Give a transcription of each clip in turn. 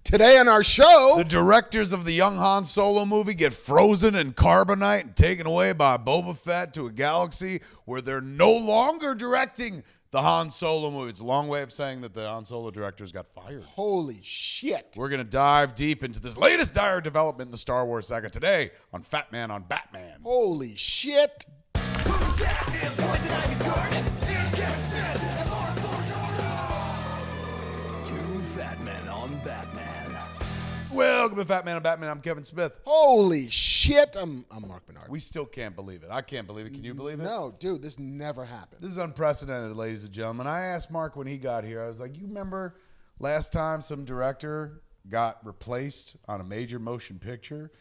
Today on our show, The directors of the young Han Solo movie get frozen in carbonite and taken away by Boba Fett to a galaxy where they're no longer directing the Han Solo movie. It's a long way of saying that the Han Solo directors got fired. holy shit. We're going to dive deep into this latest dire development in the Star Wars saga today on Fat Man on Batman. Holy shit. Who's that in Poison Ivy's garden? It's Kevin Smith and Marc Two Fat Men on Batman. Welcome to Fat Man on Batman. I'm Kevin Smith. Holy shit. I'm Marc Bernardin. We still can't believe it. I can't believe it. Can you believe it? No, dude, this never happened. This is unprecedented, ladies and gentlemen. I asked Marc when he got here, I was like, you remember last time some director got replaced on a major motion picture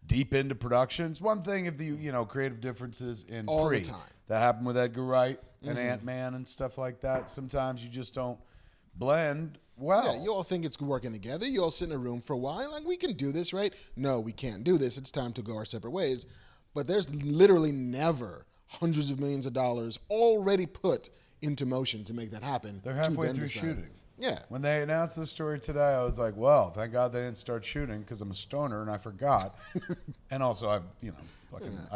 deep into production? It's one thing if the creative differences in All pre. the time. That happened with Edgar Wright and Ant-Man and stuff like that. Sometimes you just don't blend well. Yeah, you all think it's working together. You all sit in a room for a while, like, we can do this, right? No, we can't do this. It's time to go our separate ways. But there's literally never hundreds of millions of dollars already put into motion to make that happen. They're to halfway then through decide. shooting. Yeah. When they announced this story today, I was like, well, thank God they didn't start shooting because I'm a stoner and I forgot. And also, I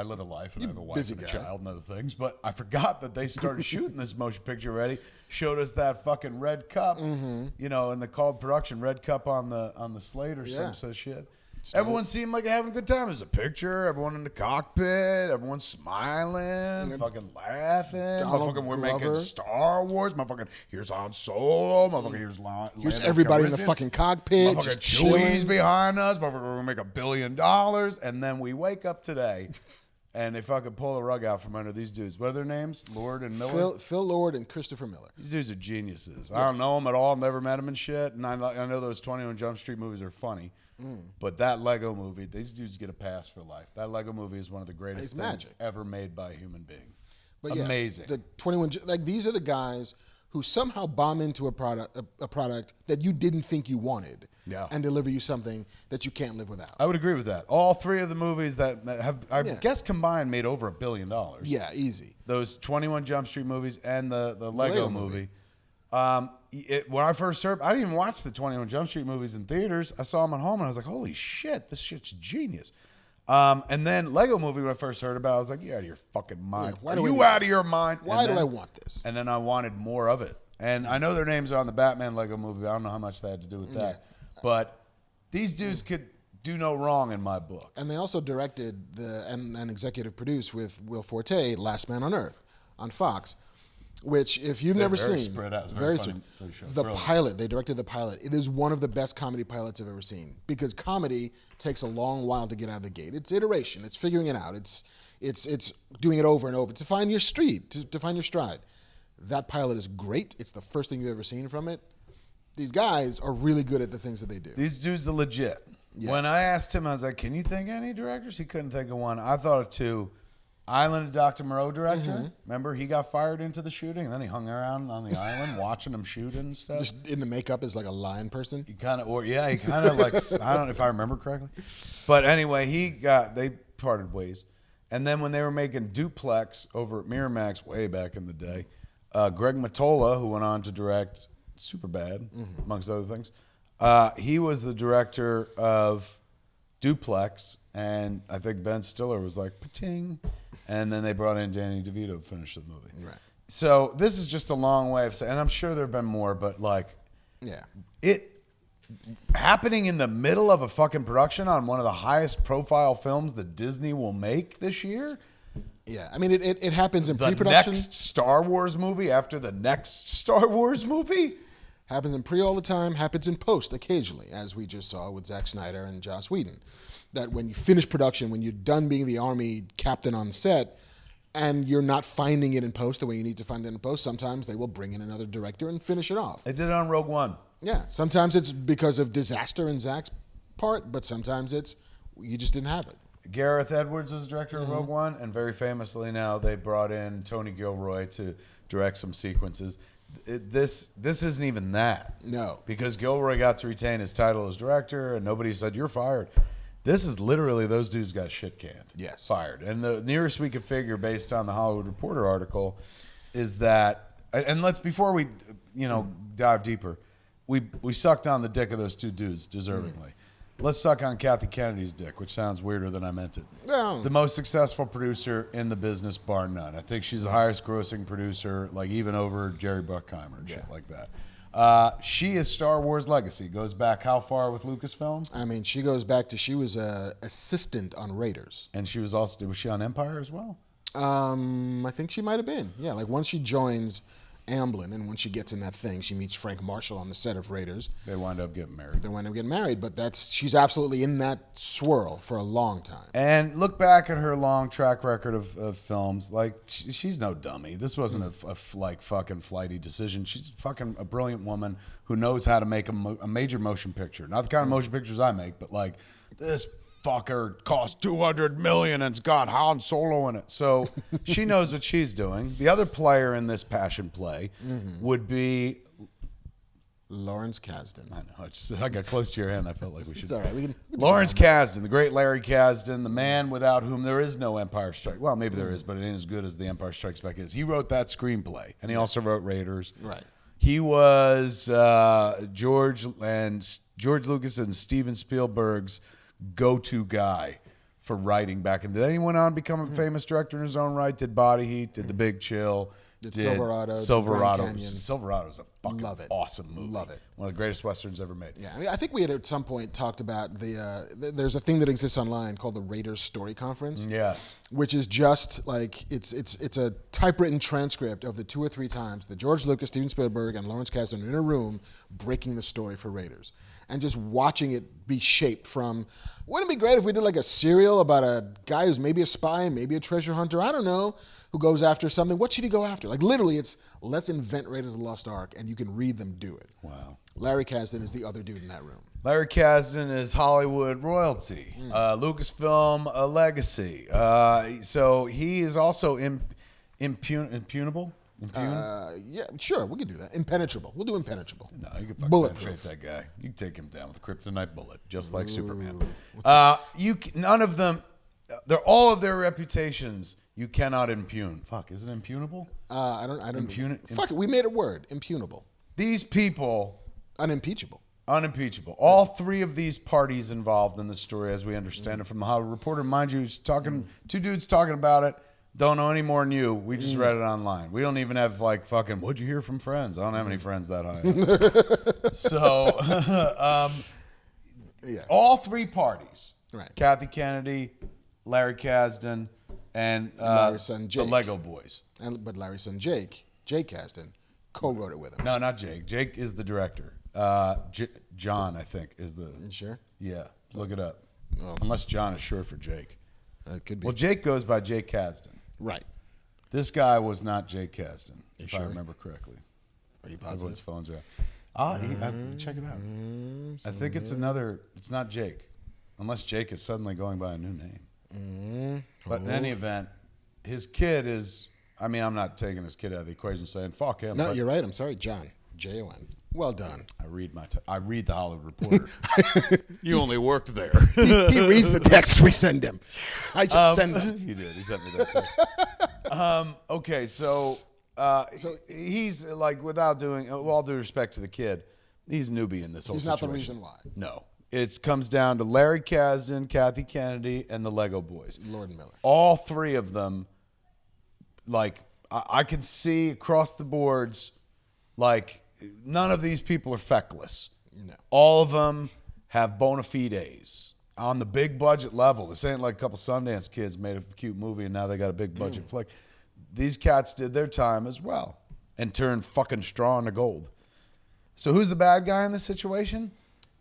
live a life and I have a wife busy and a guy. child and other things. But I forgot that they started shooting this motion picture already. Showed us that fucking red cup, in the called production, red cup on the slate or some such shit. Everyone seemed like having a good time. There's a picture, everyone in the cockpit, everyone smiling, fucking laughing. Motherfucking, we're making Glover. Star Wars. Motherfucking, here's Han Solo. Motherfucking, Here's Lando everybody in the Calrissian. fucking cockpit, Motherfucking just Chewie's chilling. behind us. Motherfucker, we're gonna make $1 billion. And then we wake up today, and they fucking pull the rug out from under these dudes. What are their names? Lord and Miller? Phil Lord and Christopher Miller. These dudes are geniuses. I don't know them at all. Never met them and shit. And I know those 21 Jump Street movies are funny. But that Lego movie, these dudes get a pass for life. That Lego movie is one of the greatest It's things magic. ever made by a human being. But Amazing. Yeah, the 21, like, these are the guys who somehow bomb into a product that you didn't think you wanted, and deliver you something that you can't live without. I would agree with that. All three of the movies that have, I Yeah. guess combined, made over $1 billion. Yeah, easy. Those 21 Jump Street movies and the Lego movie. When I first heard, I didn't even watch the 21 Jump Street movies in theaters. I saw them at home and I was like, holy shit, this shit's genius. And then Lego movie, when I first heard about it, I was like, you're out of your fucking mind. why Are do I you need out of this? your mind? Why do I want this? And then I wanted more of it. And I know their names are on the Batman Lego movie. But I don't know how much that had to do with that. But these dudes could do no wrong in my book. And they also directed and executive produced with Will Forte, Last Man on Earth on Fox, which, if you've never very seen, spread out. It's very funny show. The Brilliant. pilot, they directed the pilot. It is one of the best comedy pilots I've ever seen, because comedy takes a long while to get out of the gate. It's iteration. It's figuring it out. It's doing it over and over to find your street, to find your stride. That pilot is great. It's the first thing you've ever seen from it. These guys are really good at the things that they do. These dudes are legit. Yeah. When I asked him, I was like, can you think of any directors? He couldn't think of one. I thought of two. Island of Dr. Moreau director. Remember, he got fired into the shooting, and then he hung around on the island watching them shoot and stuff. Just in the makeup as like a lion person. He kind of like, I don't know if I remember correctly. But anyway, they parted ways. And then when they were making Duplex over at Miramax way back in the day, Greg Mottola, who went on to direct Superbad, amongst other things, he was the director of Duplex, and I think Ben Stiller was like, pa-ting. And then they brought in Danny DeVito to finish the movie. Right. So this is just a long way of saying, and I'm sure there have been more, but it happening in the middle of a fucking production on one of the highest profile films that Disney will make this year. Yeah, I mean, it happens in The pre-production. next Star Wars movie after the next Star Wars movie. Happens in pre all the time, happens in post occasionally, as we just saw with Zack Snyder and Joss Whedon. That when you finish production, when you're done being the army captain on set, and you're not finding it in post the way you need to find it in post, sometimes they will bring in another director and finish it off. They did it on Rogue One. Yeah, sometimes it's because of disaster in Zack's part, but sometimes it's you just didn't have it. Gareth Edwards was director of Rogue One, and very famously now they brought in Tony Gilroy to direct some sequences. This isn't even that. No. Because Gilroy got to retain his title as director, and nobody said, you're fired. This is literally those dudes got shit canned. Yes. Fired. And the nearest we could figure based on the Hollywood Reporter article is that, and let's, before we, dive deeper, we sucked on the dick of those two dudes deservingly. Let's suck on Kathy Kennedy's dick, which sounds weirder than I meant it. Well, The most successful producer in the business, bar none. I think she's the highest grossing producer, like even over Jerry Bruckheimer and shit like that. She is Star Wars legacy. Goes back how far with Lucasfilm? I mean, she goes back to she was a assistant on Raiders. And she was she on Empire as well? I think she might have been. Yeah, like once she joins Amblin and when she gets in that thing, she meets Frank Marshall on the set of Raiders. They wind up getting married. They wind up getting married, but she's absolutely in that swirl for a long time. And look back at her long track record of films. Like, she's no dummy. This wasn't a fucking flighty decision. She's fucking a brilliant woman who knows how to make a major motion picture. Not the kind of motion pictures I make, but like this fucker cost $200 million and it's got Han Solo in it. So she knows what she's doing. The other player in this passion play would be Lawrence Kasdan. I know. I got close to your hand. I felt like we should. It's all right. We can Lawrence Kasdan, the great Larry Kasdan, the man without whom there is no Empire Strike. Well, maybe there is, but it ain't as good as the Empire Strikes Back is. He wrote that screenplay, and he also wrote Raiders. Right. He was George Lucas and Steven Spielberg's go-to guy for writing back in the day. He went on to become a famous director in his own right. Did Body Heat, did The Big Chill, Did Silverado, Silverado. Grand Canyon. Silverado is a fucking Love it. awesome movie. Love it. One of the greatest westerns ever made. Yeah, I mean, I think we had at some point talked about there's a thing that exists online called the Raiders Story Conference. Yes. Which is just like it's a typewritten transcript of the 2 or 3 times that George Lucas, Steven Spielberg, and Lawrence Kasdan are in a room breaking the story for Raiders, and just watching it be shaped from. Wouldn't it be great if we did like a serial about a guy who's maybe a spy, maybe a treasure hunter, I don't know, who goes after something? What should he go after? Like literally, it's let's invent Raiders of the Lost Ark, and you can read them do it. Wow. Larry Kasdan is the other dude in that room. Larry Kasdan is Hollywood royalty. Lucasfilm, a legacy. So he is also impunable. Yeah, sure, we can do that. Impenetrable. We'll do impenetrable. No, you can fucking Bulletproof. penetrate that guy. You can take him down with a kryptonite bullet, just like Superman. None of them. All of their reputations you cannot impugn. Fuck, is it impunable? I don't. Impuni- Fuck it. We made a word. Impunable. These people. Unimpeachable. Unimpeachable. All 3 of these parties involved in the story, as we understand it from the Hollywood Reporter. Mind you, he's talking, 2 dudes talking about it. Don't know any more than you. We just read it online. We don't even have like fucking, what'd you hear from friends? I don't have any friends that high. So, Yeah. all 3 parties, Right. Kathy Kennedy, Larry Kasdan, and Larry's son, the Jake. Lego Boys. But Larry's son Jake Kasdan, co-wrote it with him. No, not Jake. Jake is the director. John, I think, is the... You sure? Yeah, look it up. Oh. Unless John is short for Jake. It could be. Well, Jake goes by Jake Kasdan. Right. This guy was not Jake Kasdan, if I sure? remember correctly. Are you Everyone's positive? phones are out. Check it out. I think it's not Jake. Unless Jake is suddenly going by a new name. But in any event, his kid is, I mean, I'm not taking his kid out of the equation saying, fuck him. No, but you're right. I'm sorry, John. Jon. Well done. I read the Hollywood Reporter. You only worked there. He reads the text we send him. I just send them. He did. He sent me that text. Okay, so he's like, without doing, all due respect to the kid, he's a newbie in this whole He's situation. not the reason why. No. It comes down to Larry Kasdan, Kathy Kennedy, and the Lego Boys. Lord and Miller. All 3 of them, like, I can see across the boards, like, none of these people are feckless. No. All of them have bona fides on the big budget level. This ain't like a couple Sundance kids made a cute movie and now they got a big budget flick. These cats did their time as well and turned fucking straw into gold. So who's the bad guy in this situation?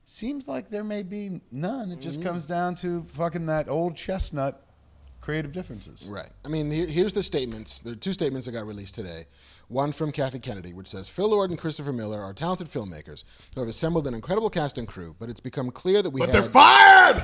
Seems like there may be none. It just comes down to fucking that old chestnut creative differences. Right. I mean, here's the statements. There are 2 statements that got released today. One from Kathy Kennedy, which says, Phil Lord and Christopher Miller are talented filmmakers who have assembled an incredible cast and crew, but it's become clear that we They're fired!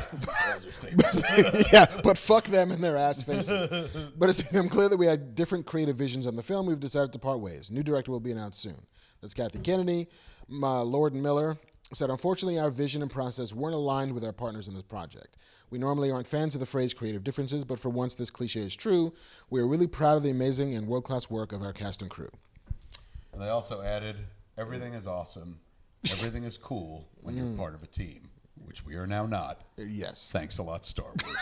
Yeah, but fuck them and their ass faces. But it's become clear that we had different creative visions on the film. We've decided to part ways. New director will be announced soon. That's Kathy Kennedy. Lord and Miller said, unfortunately, our vision and process weren't aligned with our partners in this project. We normally aren't fans of the phrase creative differences, but for once this cliche is true, we are really proud of the amazing and world-class work of our cast and crew. And they also added, everything is awesome. everything is cool when you're part of a team, which we are now not. Yes. Thanks a lot, Star Wars.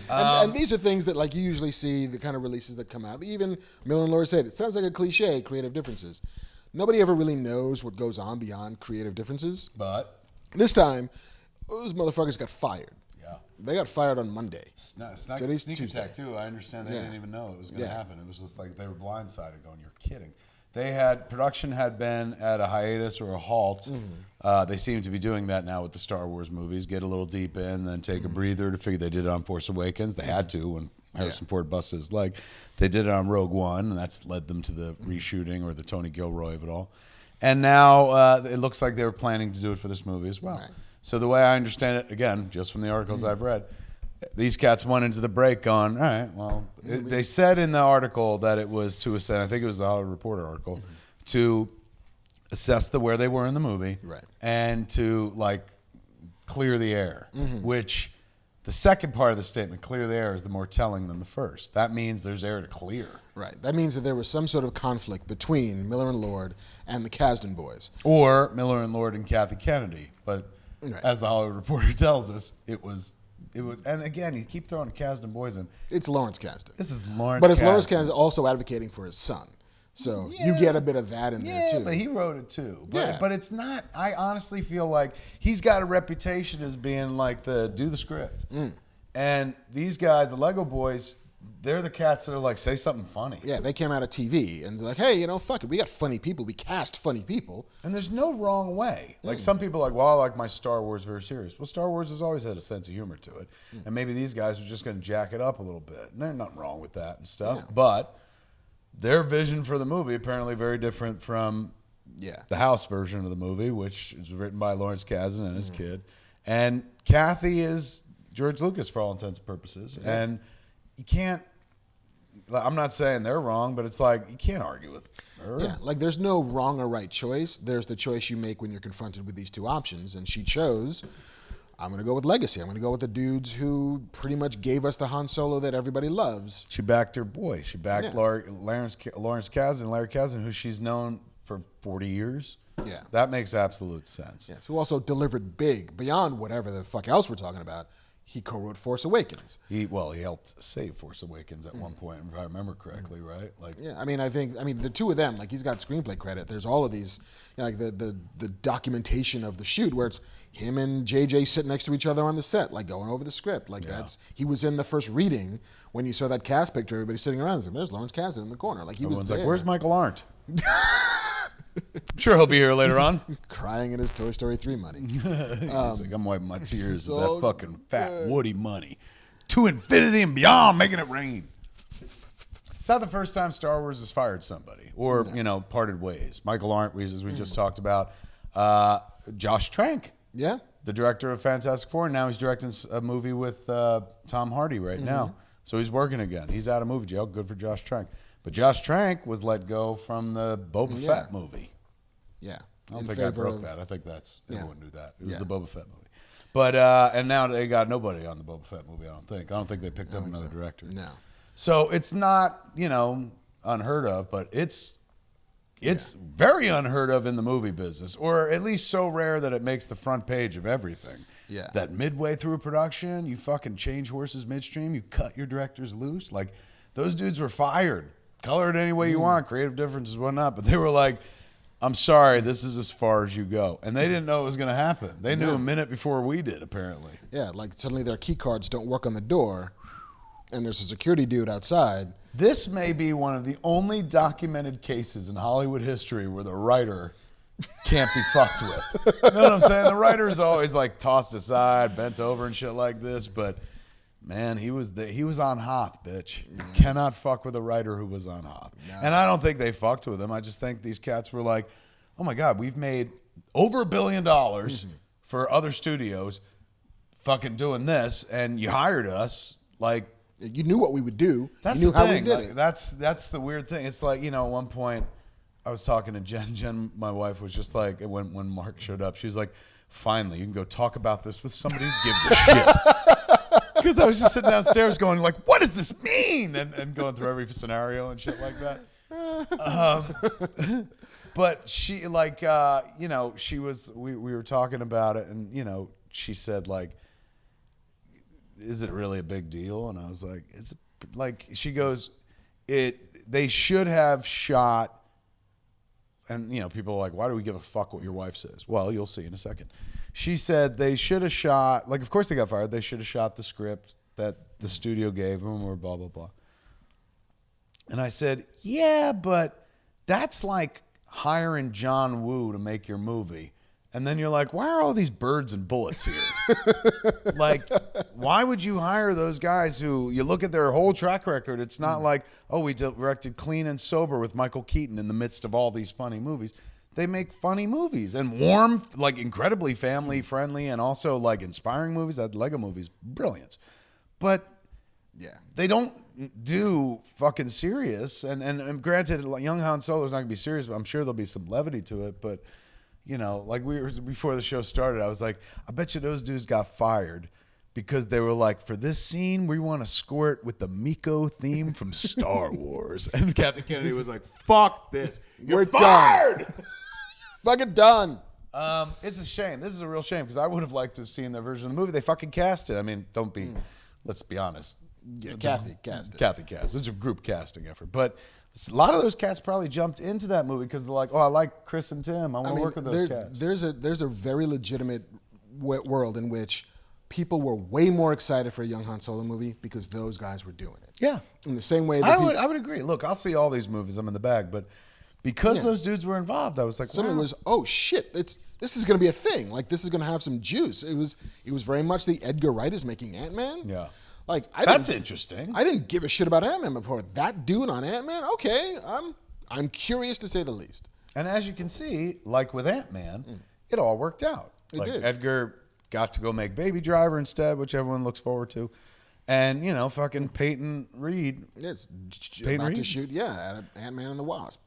And these are things that like you usually see the kind of releases that come out. Even Miller and Lord said it sounds like a cliche, creative differences. Nobody ever really knows what goes on beyond creative differences. But This time, those motherfuckers got fired. yeah, They got fired on Monday. Today's sneak Tuesday. attack too. I understand they Yeah. didn't even know it was going to Yeah. happen. It was just like they were blindsided, going, "You're kidding." Production had been at a hiatus or a halt. They seem to be doing that now with the Star Wars movies. Get a little deep in, then take a breather to figure. They did it on Force Awakens. They had to when Harrison Ford busted his leg. They did it on Rogue One, and that's led them to the reshooting or the Tony Gilroy of it all. And now it looks like they were planning to do it for this movie as well. Right. So the way I understand it, again, just from the articles I've read, these cats went into the break going, all right, well, they said in the article that it was to assess, I think it was the Hollywood Reporter article, to assess where they were in the movie Right. and to like clear the air, which the second part of the statement, clear the air, is the more telling than the first. That means there's air to clear. Right. That means that there was some sort of conflict between Miller and Lord and the Kasdan boys. Or Miller and Lord and Kathy Kennedy. But Right. as the Hollywood Reporter tells us, it was, and again, you keep throwing Kasdan boys in. It's Lawrence Kasdan. This is Lawrence But it's Kasdan. Lawrence Kasdan also advocating for his son. So you get a bit of that in there too. Yeah, but he wrote it too. But, Yeah. but it's not, I honestly feel like he's got a reputation as being like do the script. And these guys, the Lego boys, they're the cats that are like, say something funny. Yeah, they came out of TV and they're like, hey, fuck it. We got funny people. We cast funny people. And there's no wrong way. Like some people are like, well, I like my Star Wars very serious. Well, Star Wars has always had a sense of humor to it. And maybe these guys are just going to jack it up a little bit. And there's nothing wrong with that and stuff. Yeah. But their vision for the movie apparently very different from Yeah. the house version of the movie, which is written by Lawrence Kasdan and his kid. And Kathy is George Lucas for all intents and purposes. And you can't, I'm not saying they're wrong, but it's like you can't argue with her. Yeah, like there's no wrong or right choice. There's the choice you make when you're confronted with these two options. And she chose, I'm going to go with legacy. I'm going to go with the dudes who pretty much gave us the Han Solo that everybody loves. She backed her boy. She backed Yeah. Lawrence Kasdan, Larry Kasdan, who she's known for 40 years. Yeah. That makes absolute sense. Yes, who also delivered big beyond whatever the fuck else we're talking about. He co-wrote Force Awakens. He helped save Force Awakens at one point, if I remember correctly, right? Like, Yeah, I mean, the two of them, like he's got screenplay credit. There's all of these, like the documentation of the shoot where it's him and JJ sitting next to each other on the set, like going over the script. Like he was in the first reading when you saw that cast picture. Everybody sitting around, like, there's Lawrence Kasdan in the corner. Like he was everyone's there, like, where's Michael Arndt? I'm sure he'll be here later on. crying in his Toy Story 3 money. He's like, I'm wiping my tears with all that fucking fat Woody money. To infinity and beyond, making it rain. It's not the first time Star Wars has fired somebody or, parted ways. Michael Arndt, as we just talked about. Josh Trank, Yeah, the director of Fantastic Four, and now he's directing a movie with Tom Hardy right now. So he's working again. He's out of movie jail. Good for Josh Trank. But Josh Trank was let go from the Boba Fett movie. yeah. I don't In think I favor broke of- that. I think everyone knew that. It was Yeah. the Boba Fett movie. But and now they got nobody on the Boba Fett movie. I don't think they picked up another director. No. So it's not unheard of, but it's very unheard of in the movie business, or at least so rare that it makes the front page of everything. Yeah. That midway through production, you fucking change horses midstream, you cut your directors loose. Like those dudes were fired. Color it any way you want, creative differences, whatnot. But they were like, I'm sorry, this is as far as you go. And they didn't know it was going to happen. They knew a minute before we did, apparently. Yeah, like suddenly their key cards don't work on the door, and there's a security dude outside. This may be one of the only documented cases in Hollywood history where the writer can't be fucked with. You know what I'm saying? The writer's always like tossed aside, bent over and shit like this, but man, he was on Hoth, bitch. You cannot fuck with a writer who was on Hoth. No. And I don't think they fucked with him. I just think these cats were like, oh my God, we've made over $1 billion for other studios fucking doing this, and you hired us. Like, You knew what we would do. that's you knew the how thing. we did Like, it. that's the weird thing. It's like, at one point I was talking to Jen. Jen, my wife, was just like, when Marc showed up, she was like, finally, you can go talk about this with somebody who gives a shit. Because I was just sitting downstairs going like, what does this mean? And going through every scenario and shit like that. But she like she was we were talking about it, and she said like, is it really a big deal? And I was like, it's like, she goes, they should have shot. And people are like, why do we give a fuck what your wife says? Well, you'll see in a second. She said they should have shot, like, of course they got fired. They should have shot the script that the studio gave them, or blah, blah, blah. And I said, yeah, but that's like hiring John Woo to make your movie. And then you're like, why are all these birds and bullets here? Like, why would you hire those guys who, you look at their whole track record, it's not like, oh, we directed Clean and Sober with Michael Keaton in the midst of all these funny movies. They make funny movies and warm, like incredibly family friendly, and also like inspiring movies. That Lego movies, brilliance. But Yeah. they don't do fucking serious. And granted, young Han Solo's not going to be serious, but I'm sure there'll be some levity to it. But like we were before the show started, I was like, I bet you those dudes got fired because they were like, for this scene, we want to score it with the Miko theme from Star Wars. And Kathy Kennedy was like, fuck this. You're We're fired. done. Fucking done. It's a shame. This is a real shame because I would have liked to have seen their version of the movie. They fucking cast it. I mean, let's be honest. Yeah, Kathy cast it. Kathy cast. It's a group casting effort. But a lot of those cats probably jumped into that movie because they're like, oh, I like Chris and Tim. I want to work with those cats. There's a very legitimate world in which people were way more excited for a young Han Solo movie because those guys were doing it. Yeah. In the same way that I would agree. Look, I'll see all these movies. I'm in the bag. But because those dudes were involved, I was like, suddenly wow. was, oh shit, this is going to be a thing. Like, this is going to have some juice. It was very much the Edgar Wright is making Ant-Man. Yeah. Like, That's interesting. I didn't give a shit about Ant-Man before. That dude on Ant-Man, okay, I'm curious to say the least. And as you can see, like with Ant-Man, it all worked out. It Like did. Edgar got to go make Baby Driver instead, which everyone looks forward to. And, fucking Peyton Reed. It's Peyton about to Reed? shoot, at Ant-Man and the Wasp.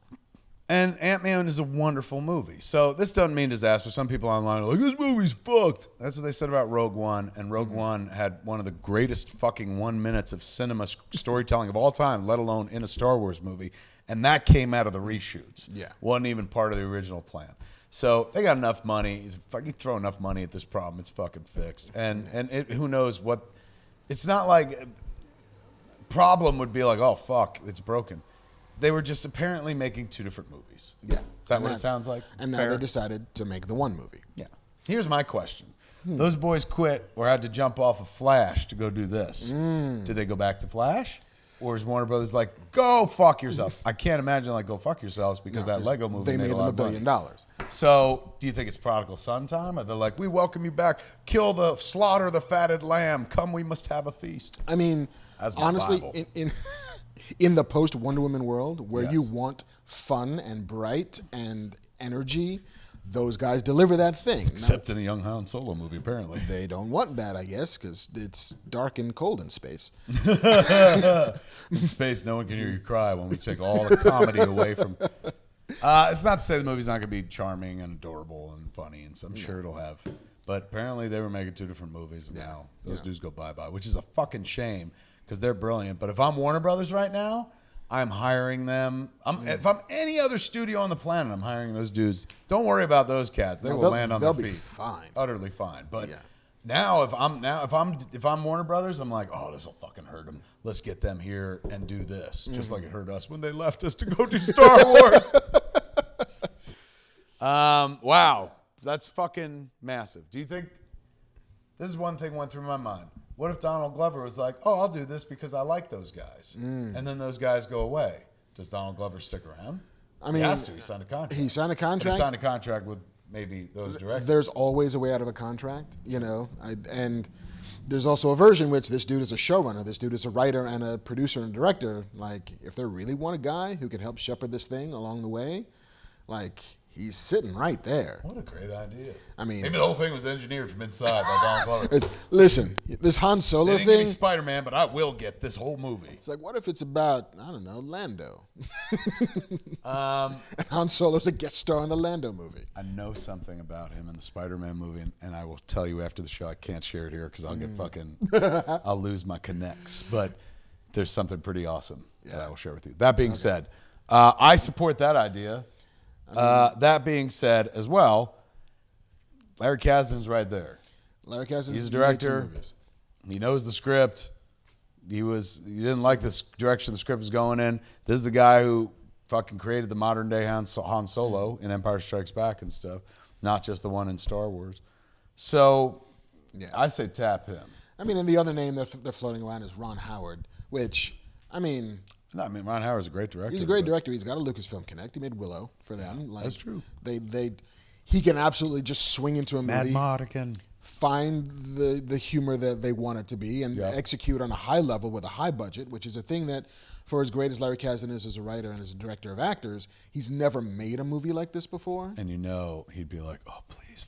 And Ant-Man is a wonderful movie. So this doesn't mean disaster. Some people online are like, this movie's fucked. That's what they said about Rogue One. And Rogue One had one of the greatest fucking 1 minutes of cinema storytelling of all time, let alone in a Star Wars movie. And that came out of the reshoots. Yeah. Wasn't even part of the original plan. So they got enough money. If you throw enough money at this problem, it's fucking fixed. And who knows what... It's not like... Problem would be like, oh, fuck, it's broken. They were just apparently making two different movies. Yeah. Is that what it sounds like? And now Fair? they decided to make the one movie. Yeah. Here's my question. Those boys quit or had to jump off of Flash to go do this. Did they go back to Flash? Or is Warner Brothers like, go fuck yourselves? I can't imagine like go fuck yourselves because that Lego movie They made a them lot $1 of money. billion. So do you think it's prodigal son time? Or they're like, we welcome you back. Slaughter the fatted lamb. Come, we must have a feast. I mean, That's my honestly, Bible. in the post Wonder Woman world where Yes. you want fun and bright and energy, those guys deliver that thing. Except in a young Han Solo movie, apparently. They don't want that, I guess, because it's dark and cold in space. In space, no one can hear you cry when we take all the comedy away from... it's not to say the movie's not going to be charming and adorable and funny, and so I'm sure it'll have. But apparently they were making two different movies, and now those dudes go bye-bye, which is a fucking shame because they're brilliant. But if I'm Warner Brothers right now, I'm hiring them. If I'm any other studio on the planet, I'm hiring those dudes. Don't worry about those cats; they will land on their feet. They'll be fine. Utterly fine. But now, if I'm Warner Brothers, I'm like, oh, this will fucking hurt them. Let's get them here and do this, just like it hurt us when they left us to go do Star Wars. Wow, that's fucking massive. Do you think this is one thing went through my mind? What if Donald Glover was like, oh, I'll do this because I like those guys, and then those guys go away? Does Donald Glover stick around? I mean, he has to. He signed a contract. He signed a But contract. he signed a contract with maybe those directors. There's always a way out of a contract, and there's also a version which this dude is a showrunner, this dude is a writer and a producer and director. Like, if they really want a guy who can help shepherd this thing along the way, like, he's sitting right there. What a great idea. I mean, maybe the whole thing was engineered from inside by Donald Glover. Listen, this Han Solo They didn't give me thing, Spider-Man, but I will get this whole movie. it's like, what if it's about, I don't know, Lando? And Han Solo's a guest star in the Lando movie. I know something about him in the Spider-Man movie, and I will tell you after the show. I can't share it here because I'll get fucking, I'll lose my connects. But there's something pretty awesome that I will share with you. That being said, I support that idea. That being said, as well, Larry Kasdan's right there. Larry Kasdan's He's a made some director. movies. He knows the script. He didn't like this direction the script was going in. This is the guy who fucking created the modern day Han Solo in Empire Strikes Back and stuff, not just the one in Star Wars. So, Yeah. I say tap him. I mean, and the other name they're floating around is Ron Howard, which, I mean, No, I mean Ron Howard's a great director. he's a great director. He's got a Lucasfilm Connect. He made Willow for them. Like, that's true. He can absolutely just swing into a Mad movie, Mardigan. find the humor that they want it to be, and Yep. execute on a high level with a high budget, which is a thing that, for as great as Larry Kasdan is as a writer and as a director of actors, he's never made a movie like this before. And he'd be like, oh, please,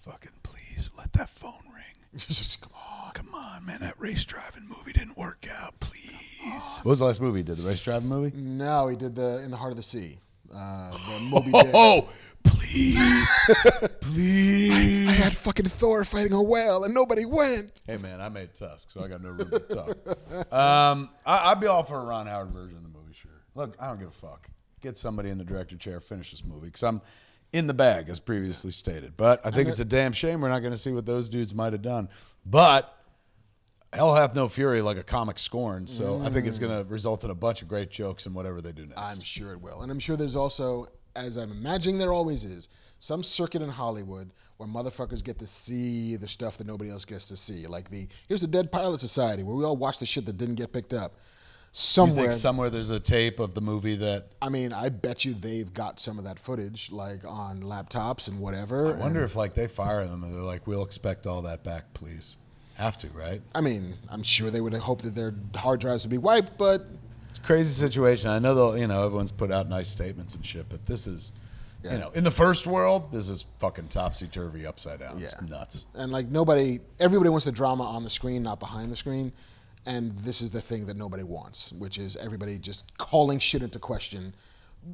let that phone ring. Just Come on, man, that race driving movie didn't work out, please. What was the last movie he did? The race driving movie? No, he did the In the Heart of the Sea. The Moby Dick. Oh, please. Please. I had fucking Thor fighting a whale and nobody went. Hey, man, I made Tusk, so I got no room to talk. I'd be all for a Ron Howard version of the movie, sure. Look, I don't give a fuck. Get somebody in the director chair, finish this movie, because I'm in the bag, as previously stated. But I think it's a damn shame we're not going to see what those dudes might have done. But hell hath no fury like a comic scorned, so I think it's going to result in a bunch of great jokes in whatever they do next. I'm sure it will. And I'm sure there's also, as I'm imagining there always is, some circuit in Hollywood where motherfuckers get to see the stuff that nobody else gets to see. Like here's the Dead Pilot Society where we all watch the shit that didn't get picked up. You think somewhere there's a tape of the movie that... I mean, I bet you they've got some of that footage, like on laptops and whatever. I wonder if like they fire them and they're like, we'll expect all that back, please. Have to, right? I mean, I'm sure they would hope that their hard drives would be wiped, but... It's a crazy situation. I know everyone's put out nice statements and shit, but this is... Yeah. in the first world, this is fucking topsy-turvy, upside down. Yeah. It's nuts. And like everybody wants the drama on the screen, not behind the screen. And this is the thing that nobody wants, which is everybody just calling shit into question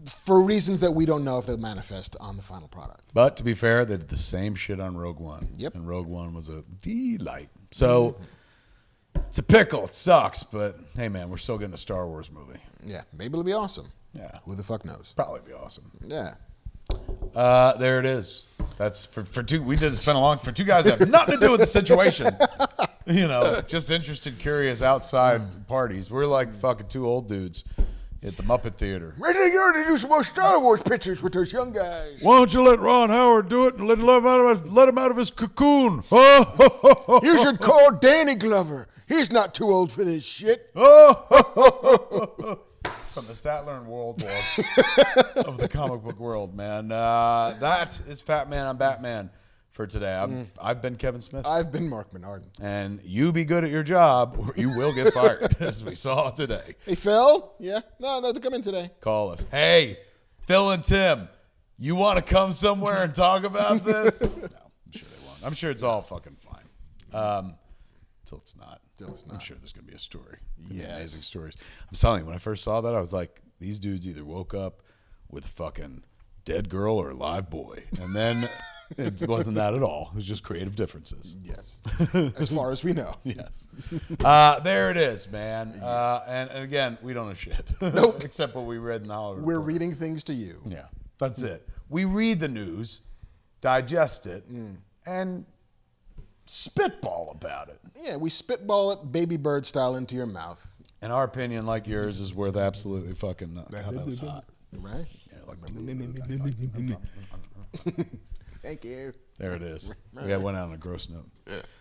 for reasons that we don't know if they'll manifest on the final product. But to be fair, they did the same shit on Rogue One. Yep. And Rogue One was a delight. So it's a pickle. It sucks, but hey, man, we're still getting a Star Wars movie. Yeah, maybe it'll be awesome. Yeah. Who the fuck knows? Probably be awesome. Yeah. There it is. That's for two. We did spend for two guys that have nothing to do with the situation. Just interested, curious, outside parties. We're like fucking two old dudes at the Muppet Theater. Ready to go to do some more Star Wars pictures with those young guys. Why don't you let Ron Howard do it and let him out of his cocoon? You should call Danny Glover. He's not too old for this shit. From the Statler and World War of the comic book world, man. That is Fat Man on Batman for today. I've been Kevin Smith. I've been Marc Bernardin. And you be good at your job or you will get fired, as we saw today. Hey, Phil? Yeah? No, to come in today. Call us. Hey, Phil and Tim, you want to come somewhere and talk about this? No, I'm sure they won't. I'm sure it's all fucking fine. Till it's not. I'm sure there's going to be a story. Yes. Amazing stories. I'm telling you, when I first saw that, I was like, these dudes either woke up with fucking dead girl or live boy. And then it wasn't that at all. It was just creative differences. Yes. As far as we know. Yes. There it is, man. And again, we don't know shit. Nope. Except what we read in the Hollywood We're Reporter. reading things to you. Yeah, that's it. We read the news, digest it, and spitball about it. Yeah, we spitball it baby bird style into your mouth. And our opinion, like yours, is worth absolutely fucking nothing. God, that was hot. Right? Yeah, like, Thank you. there it is. We went out on a gross note.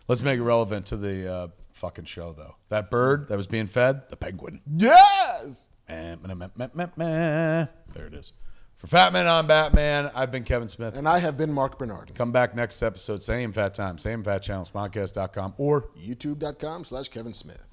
Let's make it relevant to the fucking show, though. That bird that was being fed, the penguin. Yes! There it is. For Fat Man on Batman, I've been Kevin Smith. And I have been Marc Bernardin. Come back next episode, same fat time, same fat channel, smodcast.com, or YouTube.com/Kevin Smith.